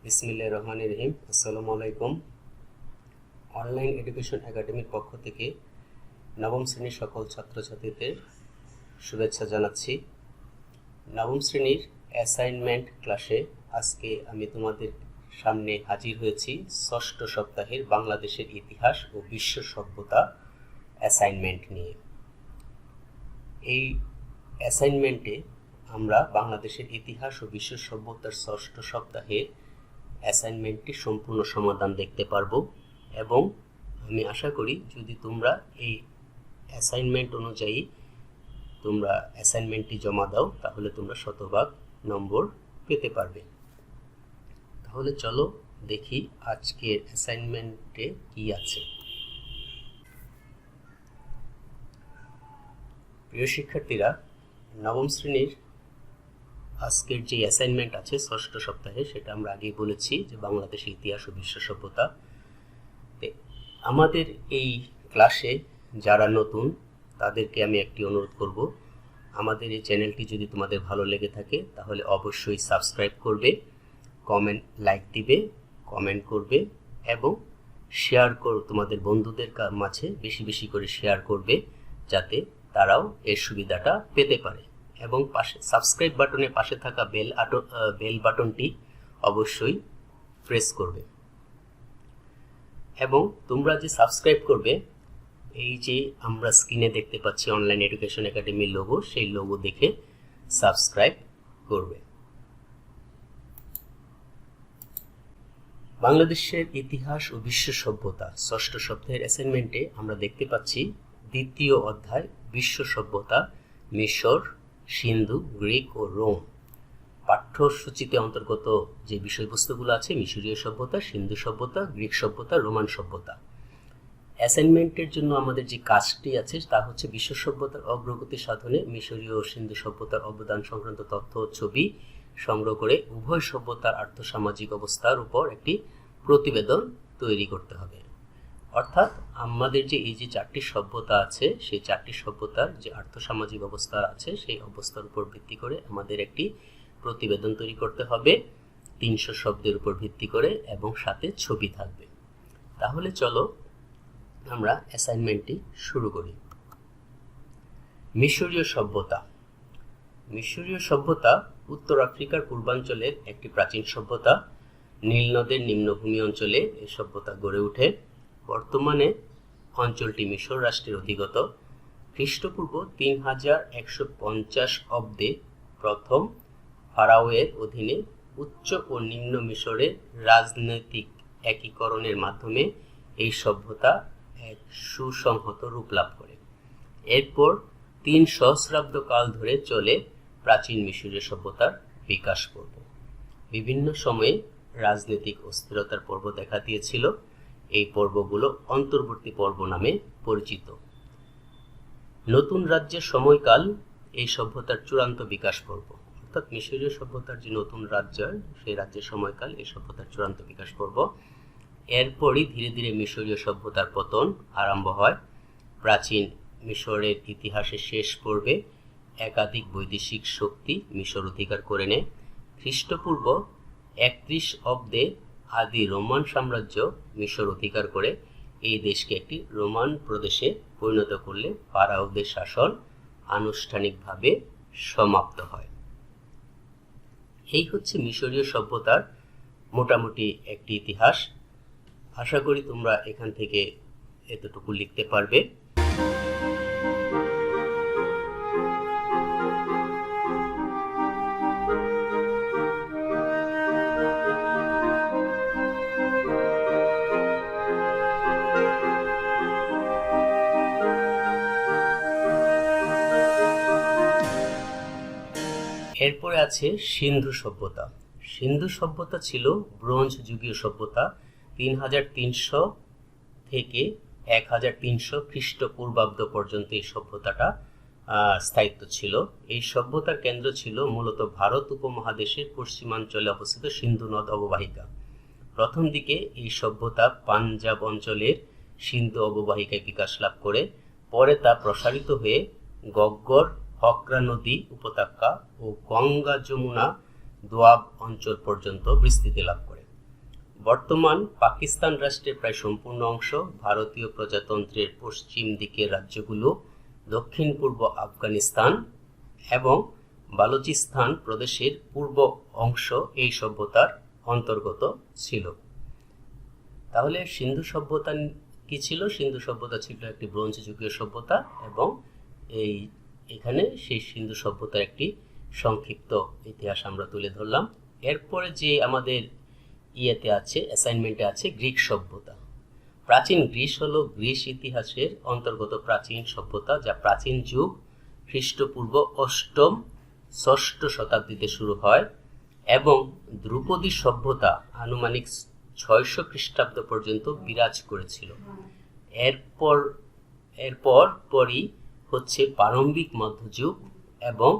বিসমিল্লাহির রহমানির রহিম। আসসালামু আলাইকুম। অনলাইন এডুকেশন একাডেমির পক্ষ থেকে নবম শ্রেণীর সকল ছাত্রছাত্রীদের শুভেচ্ছা জানাচ্ছি। নবম শ্রেণীর অ্যাসাইনমেন্ট ক্লাসে আজকে আমি তোমাদের সামনে হাজির হয়েছি ষষ্ঠ সপ্তাহের বাংলাদেশের ইতিহাস ও বিশ্ব সভ্যতা অ্যাসাইনমেন্ট নিয়ে। এই অ্যাসাইনমেন্টে আমরা বাংলাদেশের ইতিহাস ও বিশ্ব সভ্যতার ষষ্ঠ সপ্তাহে অ্যাসাইনমেন্টটি সম্পূর্ণ সমাধান দেখতে পারবো এবং আমি আশা করি যদি তোমরা এই অ্যাসাইনমেন্ট অনুযায়ী তোমরা অ্যাসাইনমেন্টটি জমা দাও তাহলে তোমরা শতভাগ নম্বর পেতে পারবে। তাহলে চলো দেখি আজকের অ্যাসাইনমেন্টে কি আছে। প্রিয় শিক্ষার্থীরা, নবম শ্রেণীর আজকের যে অ্যাসাইনমেন্ট আছে ষষ্ঠ সপ্তাহে সেটা আমরা আগেই বলেছি যে বাংলাদেশের ইতিহাস ও বিশ্ব সভ্যতা। আমাদের এই ক্লাসে যারা নতুন তাদেরকে আমি একটি অনুরোধ করব, আমাদের এই চ্যানেলটি যদি তোমাদের ভালো লেগে থাকে তাহলে অবশ্যই সাবস্ক্রাইব করবে, লাইক দিবে, কমেন্ট করবে এবং শেয়ার তোমাদের বন্ধুদের মাঝে বেশি বেশি করে শেয়ার করবে যাতে তারাও এর সুবিধাটা পেতে পারে। এবং পাশে সাবস্ক্রাইব বাটনের পাশে থাকা বেল বাটনটি অবশ্যই প্রেস করবে। এবং তোমরা যে সাবস্ক্রাইব করবে, এই যে আমরা স্ক্রিনে দেখতে পাচ্ছি অনলাইন এডুকেশন একাডেমির লোগো, সেই লোগো দেখে সাবস্ক্রাইব করবে। বাংলাদেশের ইতিহাস ও বিশ্ব সভ্যতা ষষ্ঠ সপ্তাহের অ্যাসাইনমেন্টে আমরা দেখতে পাচ্ছি দ্বিতীয় অধ্যায় বিশ্ব সভ্যতা, মিশর, সিন্ধু, গ্রিক ও রোম। পাঠ্যসূচিতে অন্তর্গত যে বিষয়বস্তুগুলো আছে মিশরীয় সভ্যতা, সিন্ধু সভ্যতা, গ্রিক সভ্যতা, রোমান সভ্যতা। অ্যাসাইনমেন্টের জন্য আমাদের যে কাজটি আছে তা হচ্ছে বিশ্ব সভ্যতার অগ্রগতি সাধনে মিশরীয় ও সিন্ধু সভ্যতার অবদান সংক্রান্ত তথ্য ও ছবি সংগ্রহ করে উভয় সভ্যতার আর্থসামাজিক অবস্থার উপর একটি প্রতিবেদন তৈরি করতে হবে। অর্থাৎ আমাদের যে এই যে চারটি সভ্যতা আছে সেই চারটি সভ্যতার যে আর্থসামাজিক অবস্থা আছে সেই অবস্থার উপর ভিত্তি করে আমাদের একটি প্রতিবেদন তৈরি করতে হবে 300 শব্দের উপর ভিত্তি করে এবং সাথে ছবি থাকবে। তাহলে চলো আমরা অ্যাসাইনমেন্টটি শুরু করি। মিশরীয় সভ্যতা। মিশরীয় সভ্যতা উত্তর আফ্রিকার পূর্বাঞ্চলের একটি প্রাচীন সভ্যতা। নীল নদের নিম্নভূমি অঞ্চলে এই সভ্যতা গড়ে ওঠে। বর্তমানে অঞ্চলটি মিশর রাষ্ট্রের অধিগত। খ্রিস্টপূর্ব 3150 অব্দে প্রথম ফারাওয়ের অধীনে উচ্চ ও নিম্ন মিশরের রাজনৈতিক একীকরণের মাধ্যমে এই সভ্যতা এক সুসংহত রূপ লাভ করে। এরপর 3 সহস্রাব্দ কাল ধরে চলে প্রাচীন মিশরীয় সভ্যতার বিকাশ পর্ব। বিভিন্ন সময়ে রাজনৈতিক অস্থিরতার পর্ব দেখা দিয়েছিল। এই পর্বগুলো অন্তর্বর্তী পর্ব নামে পরিচিত। নতুন রাজ্যের সময়কাল এই সভ্যতার চূড়ান্ত বিকাশ পর্ব। অর্থাৎ মিশরীয় সভ্যতার যে নতুন রাজ্য সেই রাজ্যের সময়কাল এই সভ্যতার চূড়ান্ত বিকাশ পর্ব। এরপরই ধীরে ধীরে মিশরীয় সভ্যতার পতন আরম্ভ হয়। প্রাচীন মিশরের ইতিহাসের শেষ পর্বে একাধিক বৈদেশিক শক্তি মিশর অধিকার করে নেয়। খ্রিস্টপূর্ব 31 অব্দে আদি রোমান সাম্রাজ্য মিশর অধিকার করে এই দেশকে একটি রোমান প্রদেশে পরিণত করলে ফারাওদের শাসন আনুষ্ঠানিকভাবে সমাপ্ত হয়। এই হচ্ছে মিশরীয় সভ্যতার মোটামুটি একটি ইতিহাস। আশা করি তোমরা এখান থেকে এতটুকু লিখতে পারবে। এরপরে আছে সিন্ধু সভ্যতা। সিন্ধু সভ্যতা ছিল ব্রোঞ্জ যুগীয় সভ্যতা। 3300 থেকে 1300 খ্রিস্টপূর্বাব্দ পর্যন্ত এই সভ্যতাটা স্থায়িত্ব ছিল। এই সভ্যতার কেন্দ্র ছিল মূলত ভারত উপমহাদেশের পশ্চিমাঞ্চলে অবস্থিত সিন্ধু নদ অববাহিকা। প্রথম দিকে এই সভ্যতা পাঞ্জাব অঞ্চলের সিন্ধু অববাহিকায় বিকাশ লাভ করে। পরে তা প্রসারিত হয়ে গগ্গর, হকরা নদী উপত্যকা ও গঙ্গা যমুনা দোয়াব অঞ্চল পর্যন্ত বিস্তৃতি লাভ করে। বর্তমান পাকিস্তান রাষ্ট্রের প্রায় সম্পূর্ণ অংশ, ভারতীয় প্রজাতন্ত্রের পশ্চিম দিকের রাজ্যগুলো, দক্ষিণ পূর্ব আফগানিস্তান এবং বালুচিস্তান প্রদেশের পূর্ব অংশ এই সভ্যতার অন্তর্গত ছিল। তাহলে সিন্ধু সভ্যতা কি ছিল? সিন্ধু সভ্যতা ছিল একটি ব্রোঞ্জ যুগীয় সভ্যতা এবং এখানে সেই সিন্ধু সভ্যতার একটি সংক্ষিপ্ত ইতিহাস আমরা তুলে ধরলাম। এরপরে যে আমাদের অ্যাসাইনমেন্টে আছে গ্রিক সভ্যতা। প্রাচীন গ্রিস হলো গ্রিস ইতিহাসের অন্তর্গত প্রাচীন সভ্যতা, যা প্রাচীন যুগ খ্রিস্টপূর্ব 8ম-6ষ্ঠ শতাব্দীতে শুরু হয় এবং ধ্রুপদী সভ্যতা আনুমানিক 600 খ্রিস্টাব্দ পর্যন্ত বিরাজ করেছিল। এরপরই হচ্ছে প্রারম্ভিক মধ্যযুগ এবং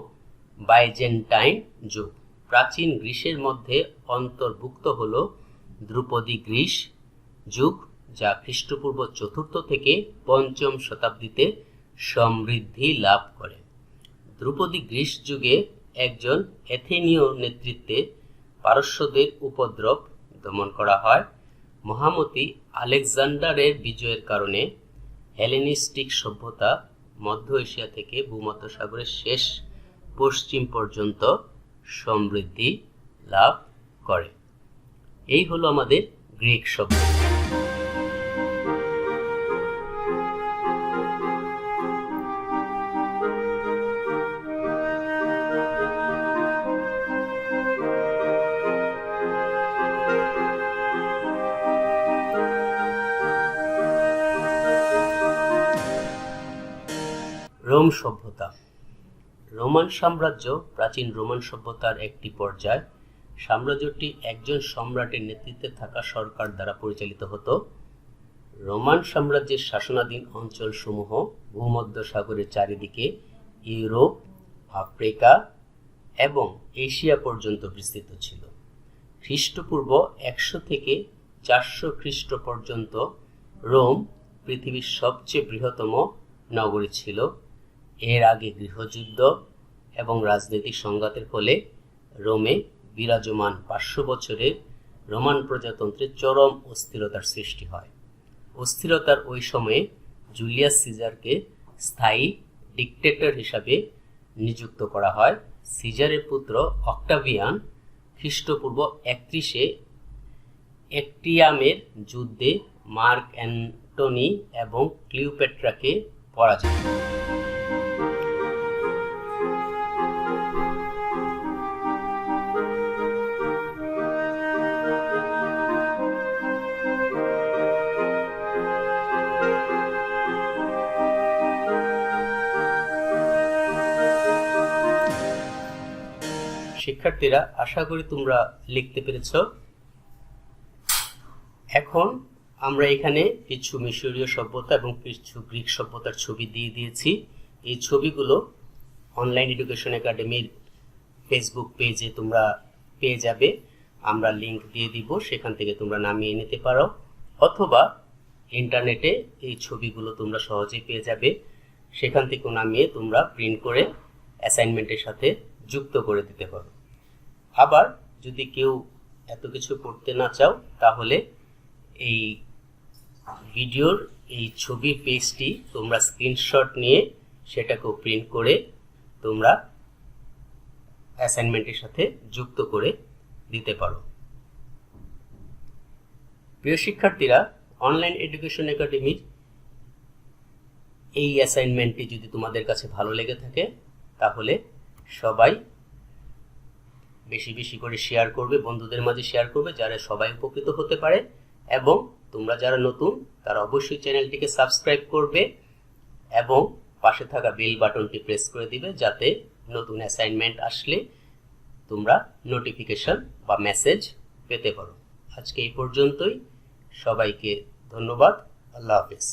বাইজেন্টাইন যুগ। প্রাচীন গ্রিসের মধ্যে অন্তর্ভুক্ত হল ধ্রুপদী গ্রিস যুগ, যা খ্রিস্টপূর্ব 4র্থ থেকে 5ম শতাব্দীতে সমৃদ্ধি লাভ করে। ধ্রুপদী গ্রিস যুগে একজন এথেনীয় নেতৃত্বে পারস্যদের উপদ্রব দমন করা হয়। মহামতি আলেকজান্ডারের বিজয়ের কারণে হেলেনিস্টিক সভ্যতা মধ্য এশিয়া থেকে ভূমধ্যসাগরের শেষ পশ্চিম পর্যন্ত সমৃদ্ধি লাভ করে। এই হলো আমাদের গ্রিক সভ্যতা। রোম সভ্যতা। রোমান সাম্রাজ্য প্রাচীন রোমান সভ্যতার একটি পর্যায়। সাম্রাজ্যটি একজন সম্রাটের নেতৃত্বে থাকা সরকার দ্বারা পরিচালিত হতো। রোমান সাম্রাজ্যের শাসনাধীন অঞ্চলসমূহ ভূমধ্যসাগরের চারিদিকে ইউরোপ, আফ্রিকা এবং এশিয়া পর্যন্ত বিস্তৃত ছিল। খ্রিস্টপূর্ব 100 থেকে 400 খ্রিস্ট পর্যন্ত রোম পৃথিবীর সবচেয়ে বৃহত্তম নগরী ছিল। এর আগে গৃহযুদ্ধ এবং রাজনৈতিক সংঘাতের ফলে রোমে বিরাজমান 500 বছরের রোমান প্রজাতন্ত্রের চরম অস্থিরতার সৃষ্টি হয়। অস্থিরতার ওই সময়ে জুলিয়াস সিজারকে স্থায়ী ডিক্টেটর হিসাবে নিযুক্ত করা হয়। সিজারের পুত্র অক্টাভিয়ান খ্রিস্টপূর্ব 31-এ অ্যাক্টিয়ামের যুদ্ধে মার্ক অ্যান্টনি এবং ক্লিওপেট্রাকে পরাজিত করে। শিক্ষার্থীরা, আশা করি তোমরা লিখতে পেরেছ। এখন আমরা এখানে কিছু মিশরীয় সভ্যতা এবং কিছু গ্রিক সভ্যতার ছবি দিয়ে দিয়েছি। এই ছবিগুলো অনলাইন এডুকেশন একাডেমির ফেসবুক পেজে তোমরা পেয়ে যাবে। আমরা লিংক দিয়ে দিব, সেখান থেকে তোমরা নামিয়ে নিতে পারো, অথবা ইন্টারনেটে এই ছবিগুলো তোমরা সহজেই পেয়ে যাবে। সেখান থেকে নামিয়ে তোমরা প্রিন্ট করে অ্যাসাইনমেন্টের সাথে যুক্ত করে দিতে পারো। আবার যদি কেউ এত কিছু করতে না চাও, তাহলে এই ভিডিওর এই ছবির পেজটি তোমরা স্ক্রিনশট নিয়ে সেটাকেও প্রিন্ট করে তোমরা অ্যাসাইনমেন্টের সাথে যুক্ত করে দিতে পারো। প্রিয় শিক্ষার্থীরা, অনলাইন এডুকেশন একাডেমির এই অ্যাসাইনমেন্টটি যদি তোমাদের কাছে ভালো লেগে থাকে, তাহলে সবাই বেশি বেশি করে শেয়ার করবে, বন্ধুদের মাঝে শেয়ার করবে, যারা সবাই উপকৃত হতে পারে। এবং তোমরা যারা নতুন, তারা অবশ্যই চ্যানেলটিকে সাবস্ক্রাইব করবে এবং পাশে থাকা বেল বাটনটি প্রেস করে দিবে, যাতে নতুন অ্যাসাইনমেন্ট আসলে তোমরা নোটিফিকেশন বা মেসেজ পেতে পারো। আজকে এই পর্যন্তই। সবাইকে ধন্যবাদ। আল্লাহ হাফেজ।